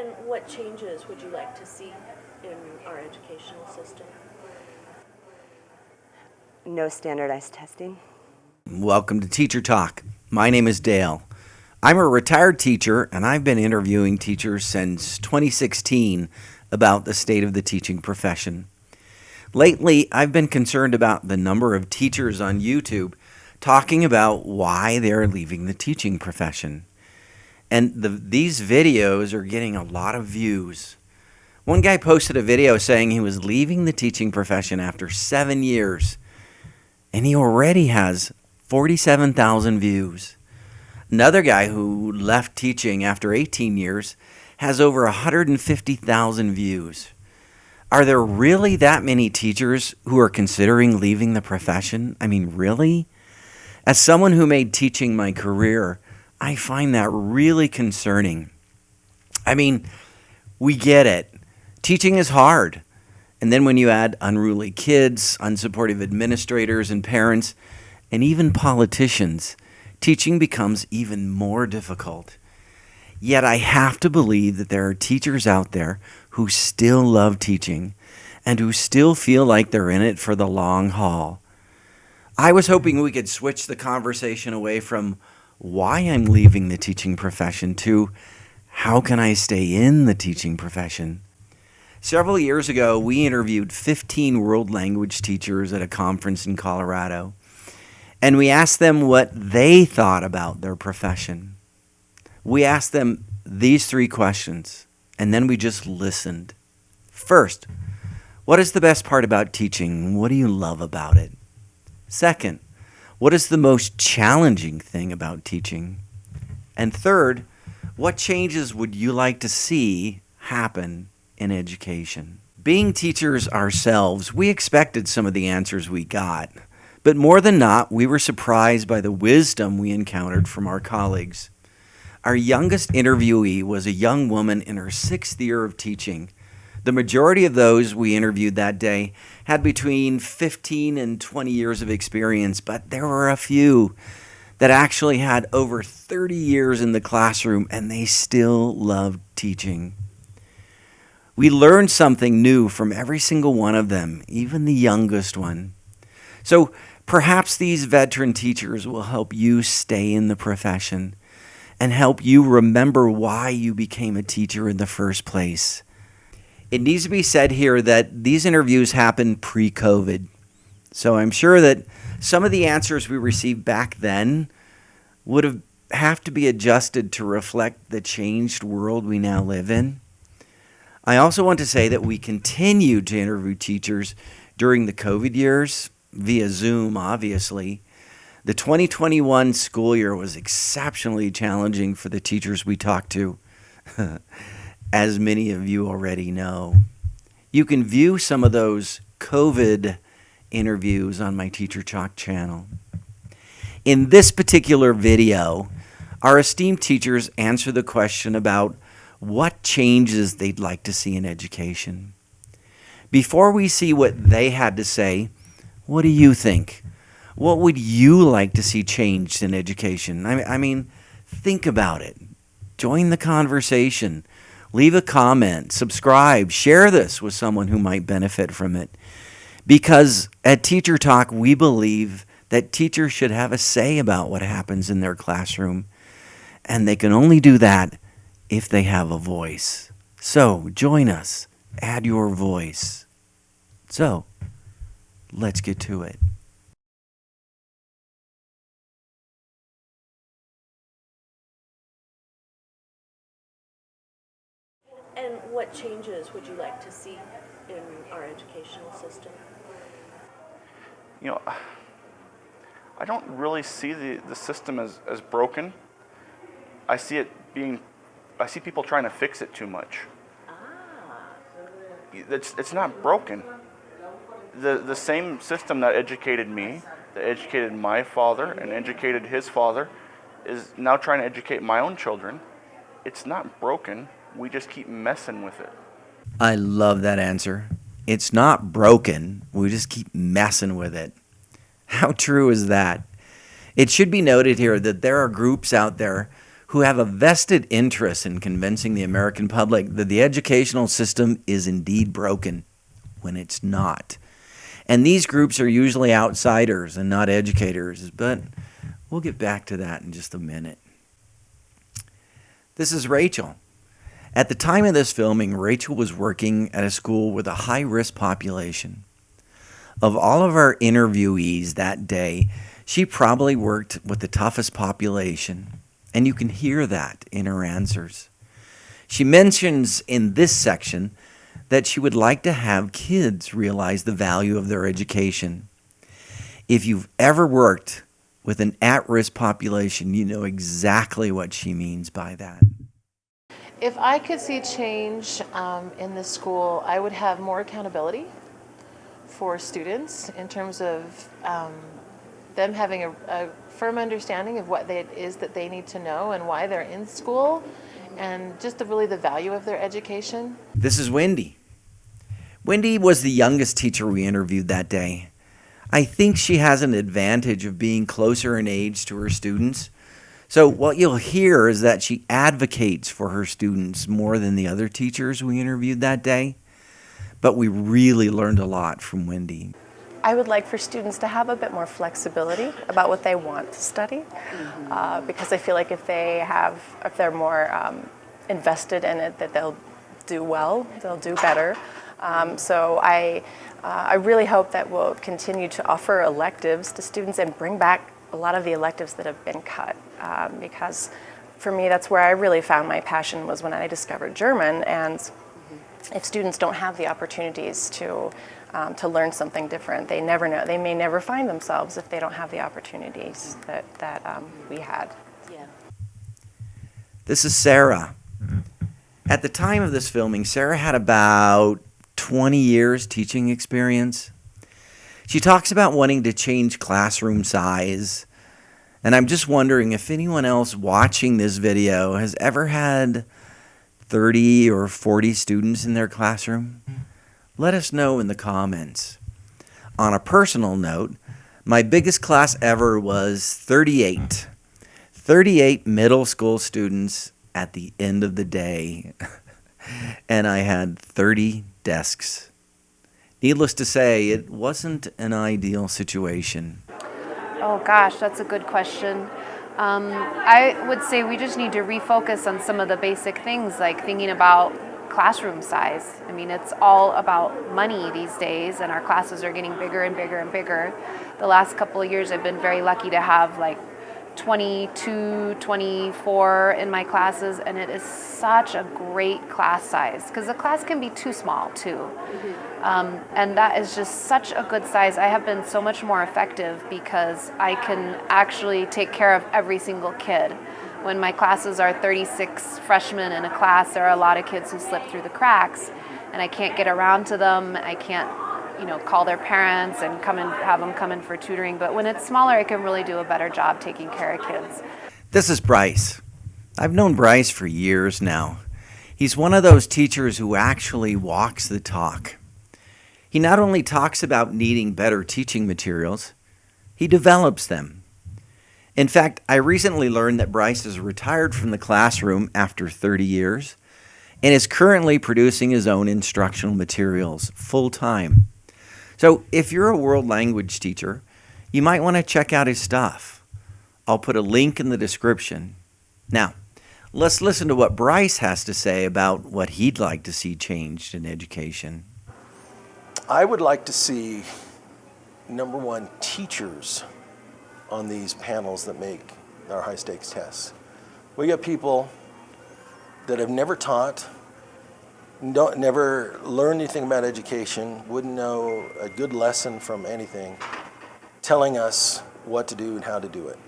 And what changes would you like to see in our educational system? No standardized testing. Welcome to Teacher Talk. My name is Dale. I'm a retired teacher, and I've been interviewing teachers since 2016 about the state of the teaching profession. Lately, I've been concerned about the number of teachers on YouTube talking about why they're leaving the teaching profession. And these videos are getting a lot of views. One guy posted a video saying he was leaving the teaching profession after 7 years, and he already has 47,000 views. Another guy who left teaching after 18 years has over 150,000 views. Are there really that many teachers who are considering leaving the profession? I mean, really? As someone who made teaching my career, I find that really concerning. I mean, we get it. Teaching is hard. And then when you add unruly kids, unsupportive administrators and parents, and even politicians, teaching becomes even more difficult. Yet I have to believe that there are teachers out there who still love teaching and who still feel like they're in it for the long haul. I was hoping we could switch the conversation away from why I'm leaving the teaching profession to how can I stay in the teaching profession. Several years ago, we interviewed 15 world language teachers at a conference in Colorado, and we asked them what they thought about their profession. We asked them these 3 questions, and then we just listened. First, what is the best part about teaching? What do you love about it? Second, what is the most challenging thing about teaching? And third, what changes would you like to see happen in education? Being teachers ourselves, we expected some of the answers we got. But more than not, we were surprised by the wisdom we encountered from our colleagues. Our youngest interviewee was a young woman in her 6th year of teaching. The majority of those we interviewed that day had between 15 and 20 years of experience, but there were a few that actually had over 30 years in the classroom, and they still loved teaching. We learned something new from every single one of them, even the youngest one. So perhaps these veteran teachers will help you stay in the profession and help you remember why you became a teacher in the first place. It needs to be said here that these interviews happened pre-COVID. So I'm sure that some of the answers we received back then would have to be adjusted to reflect the changed world we now live in. I also want to say that we continued to interview teachers during the COVID years, via Zoom, obviously. The 2021 school year was exceptionally challenging for the teachers we talked to, as many of you already know. You can view some of those COVID interviews on my Teacher Talk channel. In this particular video, our esteemed teachers answer the question about what changes they'd like to see in education. Before we see what they had to say, what do you think? What would you like to see changed in education? I mean, think about it. Join the conversation. Leave a comment, subscribe, share this with someone who might benefit from it. Because at Teacher Talk, we believe that teachers should have a say about what happens in their classroom. And they can only do that if they have a voice. So join us. Add your voice. So let's get to it. And what changes would you like to see in our educational system? You know, I don't really see the system as broken. I see people trying to fix it too much. It's not broken. The same system that educated me, that educated my father and educated his father, is now trying to educate my own children. It's not broken. We just keep messing with it. I love that answer. It's not broken. We just keep messing with it. How true is that? It should be noted here that there are groups out there who have a vested interest in convincing the American public that the educational system is indeed broken when it's not. And these groups are usually outsiders and not educators, but we'll get back to that in just a minute. This is Rachel. At the time of this filming, Rachel was working at a school with a high-risk population. Of all of our interviewees that day, she probably worked with the toughest population, and you can hear that in her answers. She mentions in this section that she would like to have kids realize the value of their education. If you've ever worked with an at-risk population, you know exactly what she means by that. If I could see change in the school, I would have more accountability for students in terms of them having a firm understanding of what it is that they need to know and why they're in school, and just really the value of their education. This is Wendy. Wendy was the youngest teacher we interviewed that day. I think she has an advantage of being closer in age to her students. So what you'll hear is that she advocates for her students more than the other teachers we interviewed that day. But we really learned a lot from Wendy. I would like for students to have a bit more flexibility about what they want to study, because I feel like if they're more invested in it, that they'll do well, they'll do better. So I really hope that we'll continue to offer electives to students and bring back a lot of the electives that have been cut, because for me that's where I really found my passion, was when I discovered German. And if students don't have the opportunities to learn something different, they never know. They may never find themselves if they don't have the opportunities that we had. Yeah. This is Sarah. At the time of this filming, Sarah had about 20 years teaching experience. She talks about wanting to change classroom size. And I'm just wondering if anyone else watching this video has ever had 30 or 40 students in their classroom? Let us know in the comments. On a personal note, my biggest class ever was 38. 38 middle school students at the end of the day. And I had 30 desks. Needless to say, it wasn't an ideal situation. Oh gosh, that's a good question. I would say we just need to refocus on some of the basic things, like thinking about classroom size. I mean, it's all about money these days, and our classes are getting bigger and bigger and bigger. The last couple of years I've been very lucky to have like 22, 24 in my classes, and it is such a great class size, because the class can be too small too. And that is just such a good size. I have been so much more effective because I can actually take care of every single kid. When my classes are 36 freshmen in a class, there are a lot of kids who slip through the cracks, and I can't get around to them. I can't, call their parents and come and have them come in for tutoring. But when it's smaller, I can really do a better job taking care of kids. This is Bryce. I've known Bryce for years now. He's one of those teachers who actually walks the talk. He not only talks about needing better teaching materials, he develops them. In fact, I recently learned that Bryce is retired from the classroom after 30 years and is currently producing his own instructional materials full-time. So if you're a world language teacher, you might want to check out his stuff. I'll put a link in the description. Now, let's listen to what Bryce has to say about what he'd like to see changed in education. I would like to see, number one, teachers on these panels that make our high-stakes tests. We got people that have never taught, never learned anything about education, wouldn't know a good lesson from anything, telling us what to do and how to do it.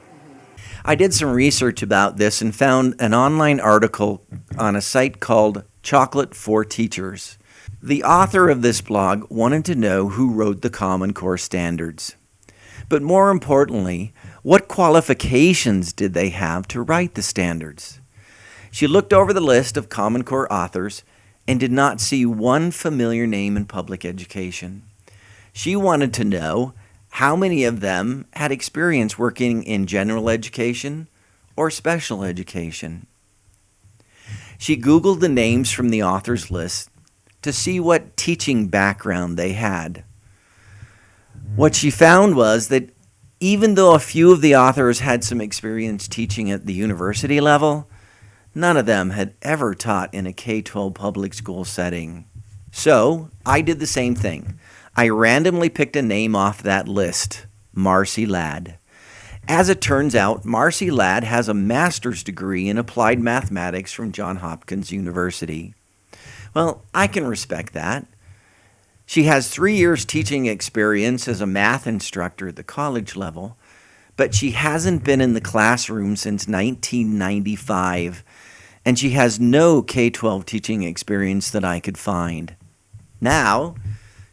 I did some research about this and found an online article on a site called Chocolate for Teachers. The author of this blog wanted to know who wrote the Common Core standards. But more importantly, what qualifications did they have to write the standards? She looked over the list of Common Core authors and did not see one familiar name in public education. She wanted to know how many of them had experience working in general education or special education. She Googled the names from the authors list to see what teaching background they had. What she found was that even though a few of the authors had some experience teaching at the university level, none of them had ever taught in a K-12 public school setting. So I did the same thing. I randomly picked a name off that list, Marcy Ladd. As it turns out, Marcy Ladd has a master's degree in applied mathematics from Johns Hopkins University. Well, I can respect that. She has 3 years teaching experience as a math instructor at the college level, but she hasn't been in the classroom since 1995, and she has no K-12 teaching experience that I could find. Now,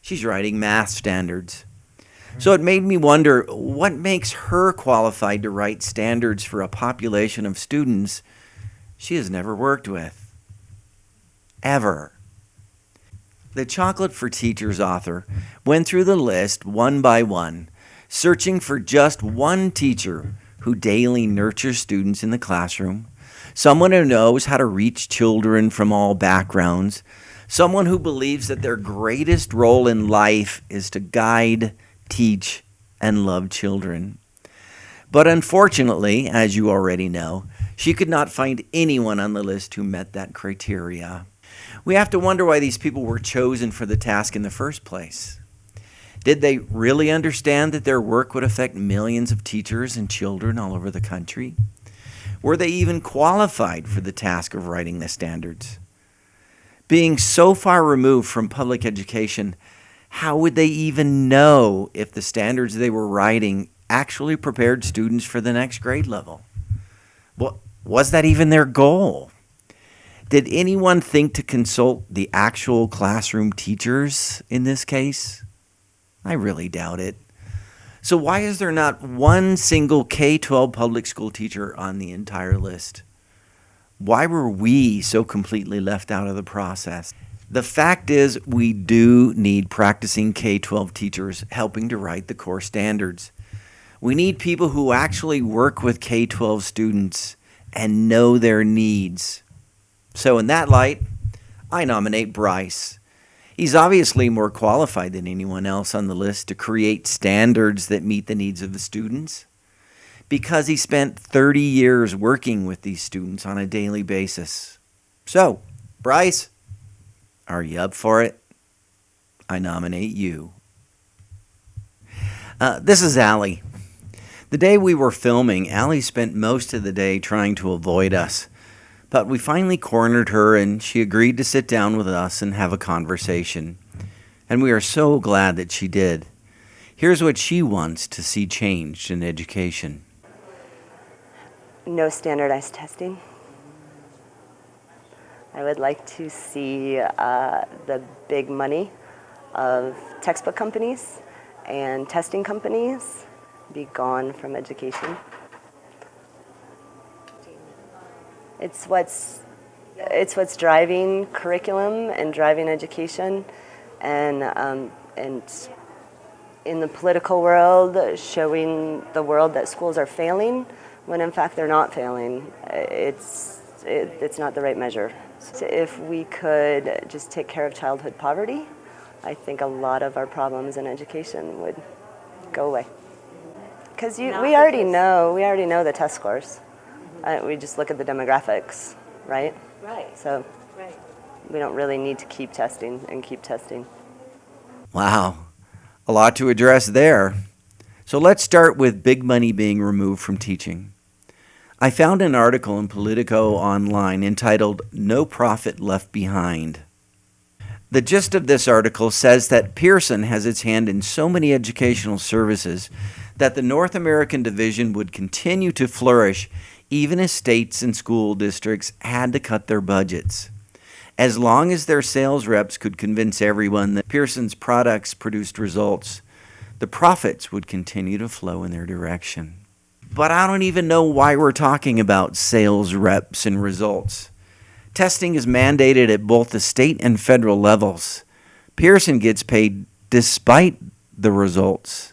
she's writing math standards. So it made me wonder, what makes her qualified to write standards for a population of students she has never worked with? Ever. The Chocolate for Teachers author went through the list one by one, searching for just one teacher who daily nurtures students in the classroom, someone who knows how to reach children from all backgrounds, someone who believes that their greatest role in life is to guide, teach, and love children. But unfortunately, as you already know, she could not find anyone on the list who met that criteria. We have to wonder why these people were chosen for the task in the first place. Did they really understand that their work would affect millions of teachers and children all over the country? Were they even qualified for the task of writing the standards? Being so far removed from public education, how would they even know if the standards they were writing actually prepared students for the next grade level? Was that even their goal? Did anyone think to consult the actual classroom teachers in this case? I really doubt it. So why is there not one single K-12 public school teacher on the entire list? Why were we so completely left out of the process? The fact is, we do need practicing K-12 teachers helping to write the core standards. We need people who actually work with K-12 students and know their needs. So in that light, I nominate Bryce. He's obviously more qualified than anyone else on the list to create standards that meet the needs of the students, because he spent 30 years working with these students on a daily basis. So, Bryce, are you up for it? I nominate you. This is Allie. The day we were filming, Allie spent most of the day trying to avoid us. But we finally cornered her, and she agreed to sit down with us and have a conversation. And we are so glad that she did. Here's what she wants to see changed in education. No standardized testing. I would like to see the big money of textbook companies and testing companies be gone from education. It's what's driving curriculum and driving education, and in the political world, showing the world that schools are failing when in fact they're not failing. It's not the right measure. So if we could just take care of childhood poverty, I think a lot of our problems in education would go away. Because we already know the test scores. We just look at the demographics, right? Right. So Right. we don't really need to keep testing and keep testing. Wow, a lot to address there. So let's start with big money being removed from teaching. I found an article in Politico online entitled "No Profit Left Behind." The gist of this article says that Pearson has its hand in so many educational services that the North American division would continue to flourish even as states and school districts had to cut their budgets. As long as their sales reps could convince everyone that Pearson's products produced results, the profits would continue to flow in their direction. But I don't even know why we're talking about sales reps and results. Testing is mandated at both the state and federal levels. Pearson gets paid despite the results.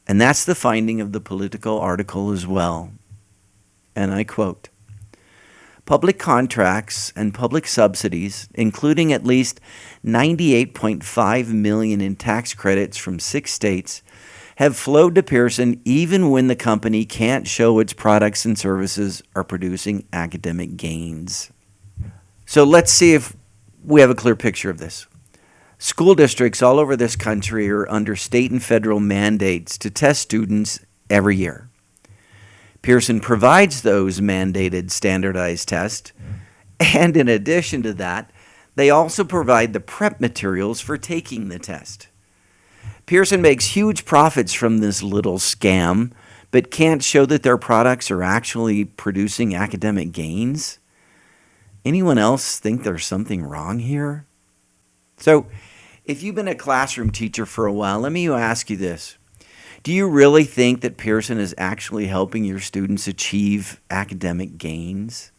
And that's the finding of the Politico article as well. and I quote, "Public contracts and public subsidies, including at least $98.5 million in tax credits from 6 states, have flowed to Pearson even when the company can't show its products and services are producing academic gains." So let's see if we have a clear picture of this. School districts all over this country are under state and federal mandates to test students every year. Pearson provides those mandated standardized tests, and in addition to that, they also provide the prep materials for taking the test. Pearson makes huge profits from this little scam, but can't show that their products are actually producing academic gains. Anyone else think there's something wrong here? So, if you've been a classroom teacher for a while, let me ask you this. Do you really think that Pearson is actually helping your students achieve academic gains?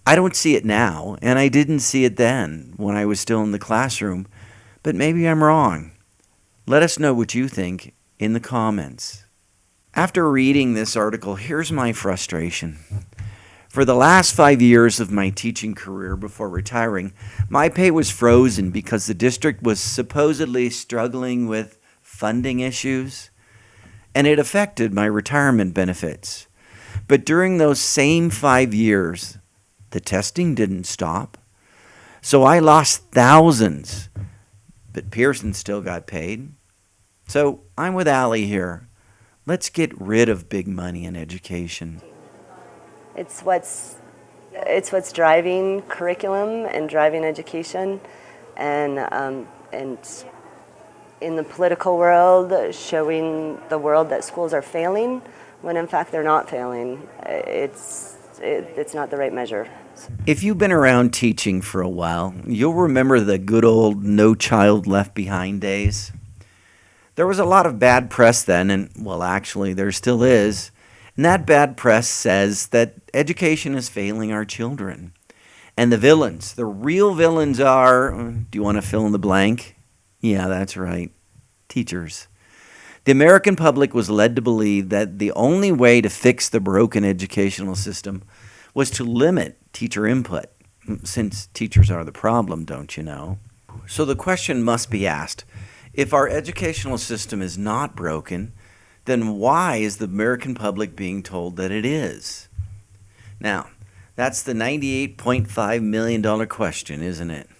I don't see it now, and I didn't see it then when I was still in the classroom, but maybe I'm wrong. Let us know what you think in the comments. After reading this article, here's my frustration. For the last 5 years of my teaching career before retiring, my pay was frozen because the district was supposedly struggling with funding issues, and it affected my retirement benefits. But during those same 5 years, the testing didn't stop. So I lost thousands, but Pearson still got paid. So I'm with Allie here. Let's get rid of big money in education. It's what's driving curriculum and driving education, and in the political world, showing the world that schools are failing when in fact they're not failing. It's not the right measure. If you've been around teaching for a while, you'll remember the good old No Child Left Behind days. There was a lot of bad press then, and well, actually, there still is. And that bad press says that education is failing our children. And the villains, the real villains are, do you want to fill in the blank? Yeah, that's right, teachers. The American public was led to believe that the only way to fix the broken educational system was to limit teacher input, since teachers are the problem, don't you know? So the question must be asked, if our educational system is not broken, then why is the American public being told that it is? Now, that's the $98.5 million question, isn't it?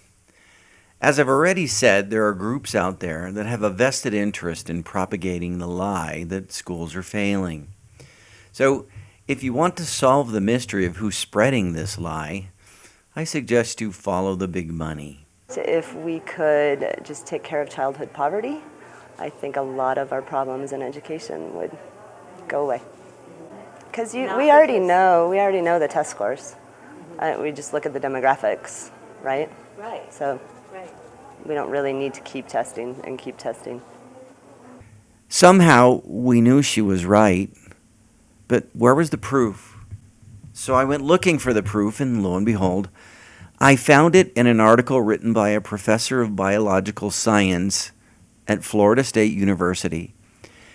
As I've already said, there are groups out there that have a vested interest in propagating the lie that schools are failing. So, if you want to solve the mystery of who's spreading this lie, I suggest you follow the big money. If we could just take care of childhood poverty, I think a lot of our problems in education would go away. Because we already know the test scores. We just look at the demographics, right? Right. So Right. we don't really need to keep testing and keep testing. Somehow we knew she was right, but where was the proof? So I went looking for the proof, and lo and behold, I found it in an article written by a professor of biological science at Florida State University.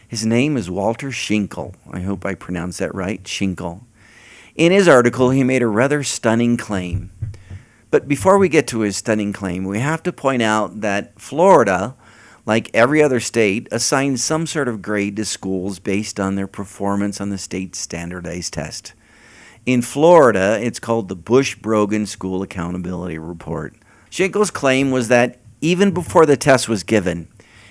His name is Walter Schinkel. I hope I pronounced that right, Schinkel. In his article, he made a rather stunning claim. But before we get to his stunning claim, we have to point out that Florida, like every other state, assigns some sort of grade to schools based on their performance on the state standardized test. In Florida, it's called the Bush-Brogan School Accountability Report. Schinkel's claim was that even before the test was given,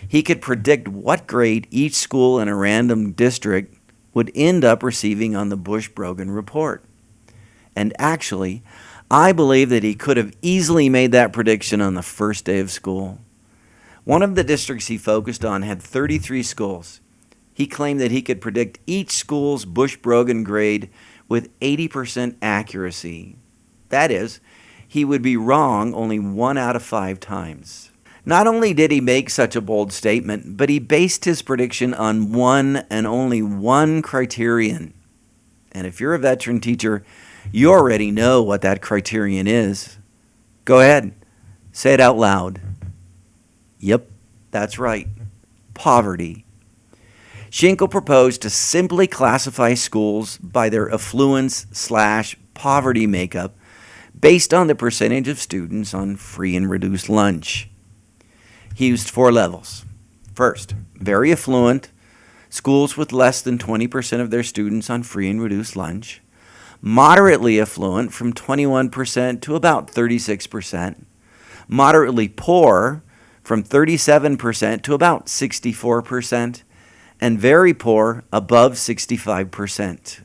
he could predict what grade each school in a random district would end up receiving on the Bush-Brogan report. And actually, I believe that he could have easily made that prediction on the first day of school. One of the districts he focused on had 33 schools. He claimed that he could predict each school's Bush-Brogan grade with 80% accuracy. That is, he would be wrong only 1 out of 5 times. Not only did he make such a bold statement, but he based his prediction on one and only one criterion. And if you're a veteran teacher, you already know what that criterion is. Go ahead, say it out loud. Yep, that's right, poverty. Schinkel proposed to simply classify schools by their affluence/poverty makeup based on the percentage of students on free and reduced lunch. He used 4 levels. First, very affluent, schools with less than 20% of their students on free and reduced lunch. Moderately affluent, from 21% to about 36%. Moderately poor, from 37% to about 64%. And very poor, above 65%.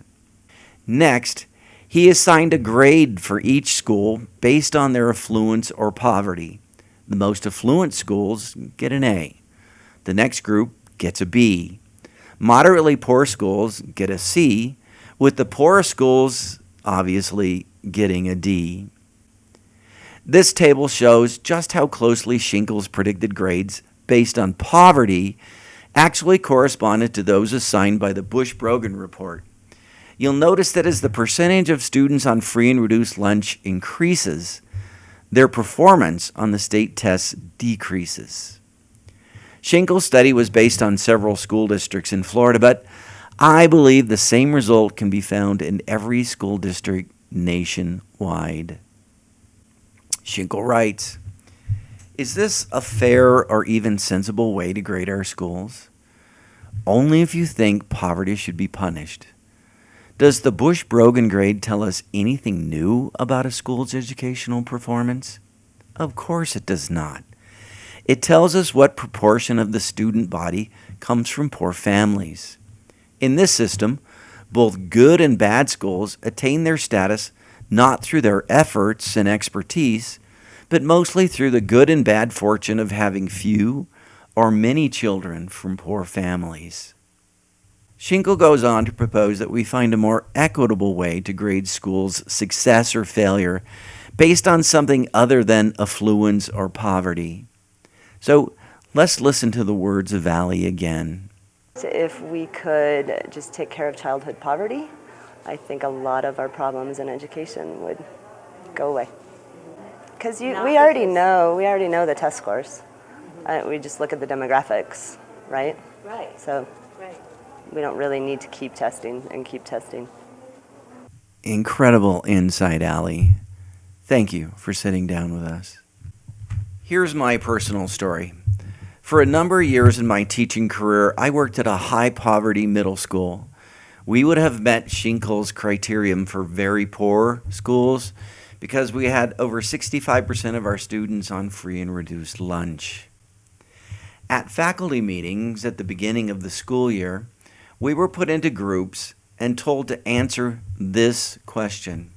Next, he assigned a grade for each school based on their affluence or poverty. The most affluent schools get an A. The next group gets a B. Moderately poor schools get a C, with the poorest schools obviously getting a D. This table shows just how closely Schinkel's predicted grades based on poverty actually corresponded to those assigned by the Bush-Brogan report. You'll notice that as the percentage of students on free and reduced lunch increases, their performance on the state tests decreases. Schinkel's study was based on several school districts in Florida, but I believe the same result can be found in every school district nationwide. Schinkel writes, "Is this a fair or even sensible way to grade our schools? Only if you think poverty should be punished. Does the Bush-Brogan grade tell us anything new about a school's educational performance? Of course it does not. It tells us what proportion of the student body comes from poor families. In this system, both good and bad schools attain their status not through their efforts and expertise, but mostly through the good and bad fortune of having few or many children from poor families." Schinkel goes on to propose that we find a more equitable way to grade schools' success or failure based on something other than affluence or poverty. So let's listen to the words of Allie again. If we could just take care of childhood poverty, I think a lot of our problems in education would go away. Because we already know the test scores. We just look at the demographics, right? Right. So Right. we don't really need to keep testing and keep testing. Incredible insight, Allie. Thank you for sitting down with us. Here's my personal story. For a number of years in my teaching career, I worked at a high-poverty middle school. We would have met Schinkel's criterion for very poor schools because we had over 65% of our students on free and reduced lunch. At faculty meetings at the beginning of the school year, we were put into groups and told to answer this question: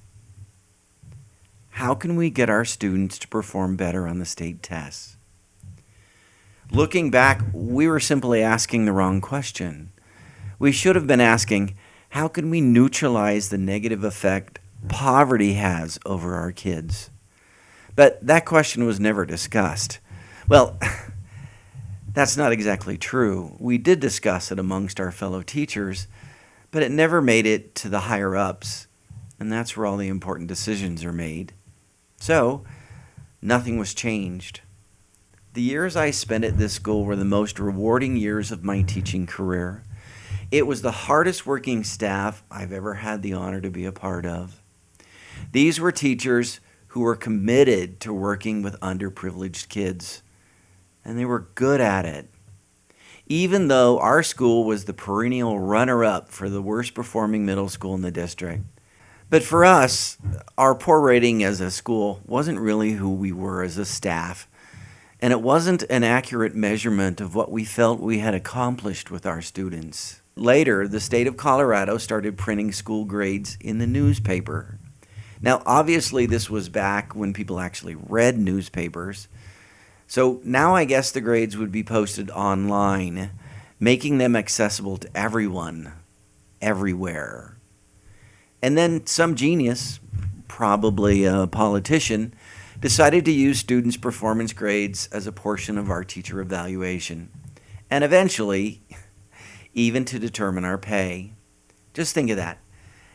how can we get our students to perform better on the state tests? Looking back, we were simply asking the wrong question. We should have been asking, how can we neutralize the negative effect poverty has over our kids? But that question was never discussed. Well, that's not exactly true. We did discuss it amongst our fellow teachers, but it never made it to the higher-ups, and that's where all the important decisions are made. So, nothing was changed. The years I spent at this school were the most rewarding years of my teaching career. It was the hardest working staff I've ever had the honor to be a part of. These were teachers who were committed to working with underprivileged kids, and they were good at it. Even though our school was the perennial runner-up for the worst performing middle school in the district. But for us, our poor rating as a school wasn't really who we were as a staff, and it wasn't an accurate measurement of what we felt we had accomplished with our students. Later, the state of Colorado started printing school grades in the newspaper. Now, obviously, this was back when people actually read newspapers. So now I guess the grades would be posted online, making them accessible to everyone, everywhere. And then some genius, probably a politician, decided to use students' performance grades as a portion of our teacher evaluation, and eventually, even to determine our pay. Just think of that.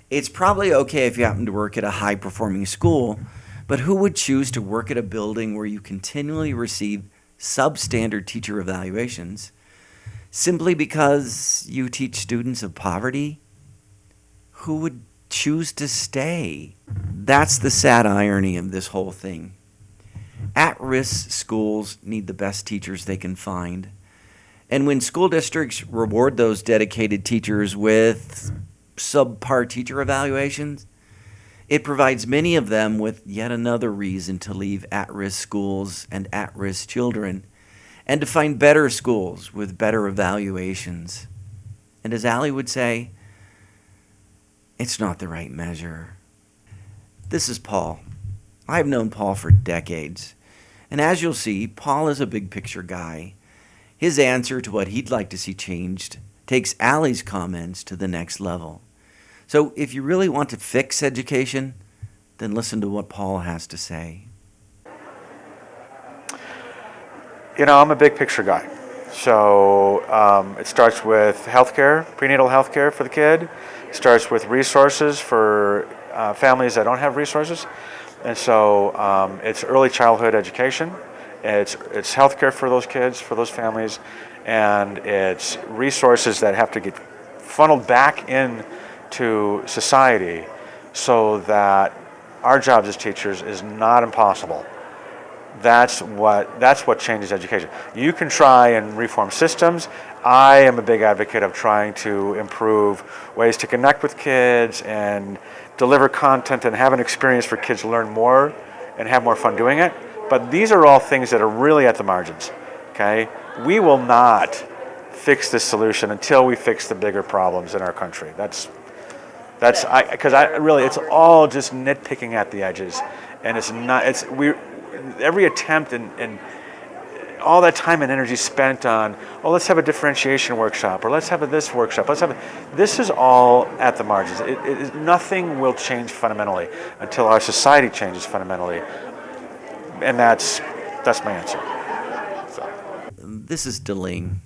It's probably okay if you happen to work at a high-performing school, but who would choose to work at a building where you continually receive substandard teacher evaluations, simply because you teach students of poverty? Who would choose to stay? That's the sad irony of this whole thing. At-risk schools need the best teachers they can find. And when school districts reward those dedicated teachers with subpar teacher evaluations, it provides many of them with yet another reason to leave at-risk schools and at-risk children, and to find better schools with better evaluations. And as Allie would say, it's not the right measure. This is Paul. I've known Paul for decades. And as you'll see, Paul is a big picture guy. His answer to what he'd like to see changed takes Allie's comments to the next level. So if you really want to fix education, then listen to what Paul has to say. You know, I'm a big picture guy. So it starts with healthcare, prenatal healthcare for the kid. It starts with resources for families that don't have resources. And so it's early childhood education. It's healthcare for those kids, for those families, and it's resources that have to get funneled back into society so that our jobs as teachers is not impossible. That's what changes education. You can try and reform systems. I am a big advocate of trying to improve ways to connect with kids and deliver content and have an experience for kids to learn more and have more fun doing it. But these are all things that are really at the margins, okay? We will not fix this solution until we fix the bigger problems in our country. Because it's all just nitpicking at the edges, and every attempt and all that time and energy spent on, let's have a differentiation workshop, or let's have this workshop, this is all at the margins. Nothing will change fundamentally until our society changes fundamentally, and that's my answer. So. This is Deling.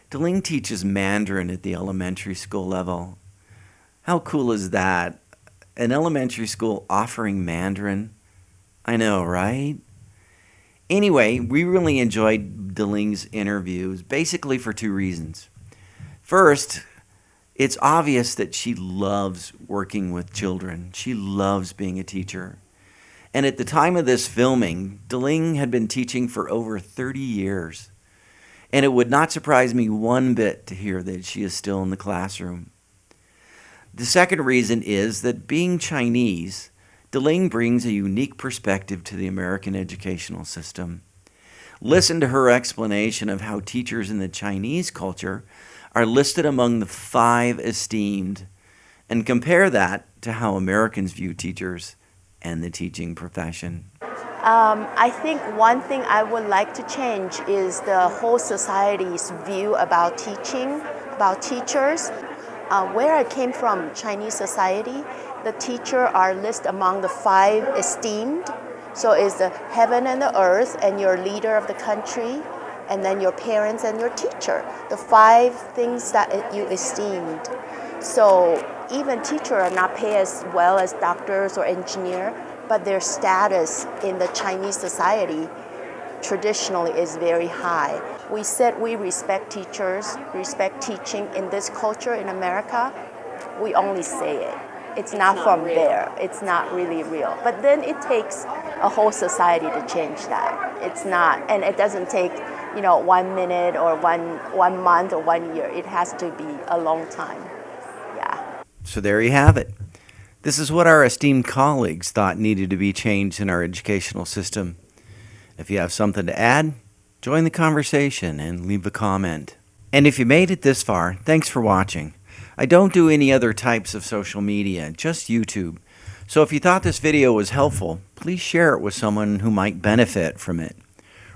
Deling teaches Mandarin at the elementary school level. How cool is that? An elementary school offering Mandarin? I know, right? Anyway, we really enjoyed Deling's interviews, basically for two reasons. First, it's obvious that she loves working with children. She loves being a teacher. And at the time of this filming, Deling had been teaching for over 30 years. And it would not surprise me one bit to hear that she is still in the classroom. The second reason is that being Chinese, Deling brings a unique perspective to the American educational system. Listen to her explanation of how teachers in the Chinese culture are listed among the 5 esteemed, and compare that to how Americans view teachers and the teaching profession. I think one thing I would like to change is the whole society's view about teaching, about teachers. Where I came from, Chinese society, the teacher are listed among the 5 esteemed. So it's the heaven and the earth and your leader of the country, and then your parents and your teacher, the 5 things that you esteemed. So even teachers are not paid as well as doctors or engineers, but their status in the Chinese society traditionally is very high. We said we respect teachers, respect teaching in this culture in America. We only say it. It's not from real. There. It's not really real. But then it takes a whole society to change that. It's not, and it doesn't take 1 minute or one month or 1 year. It has to be a long time. Yeah. So there you have it. This is what our esteemed colleagues thought needed to be changed in our educational system. If you have something to add, join the conversation and leave a comment. And if you made it this far, thanks for watching. I don't do any other types of social media, just YouTube. So if you thought this video was helpful, please share it with someone who might benefit from it.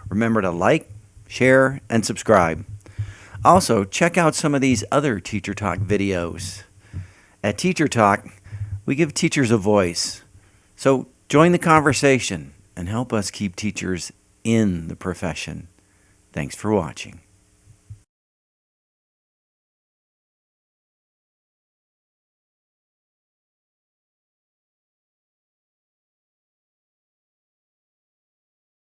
Remember to like, share, and subscribe. Also, check out some of these other Teacher Talk videos. At Teacher Talk, we give teachers a voice. So join the conversation and help us keep teachers in the profession. Thanks for watching.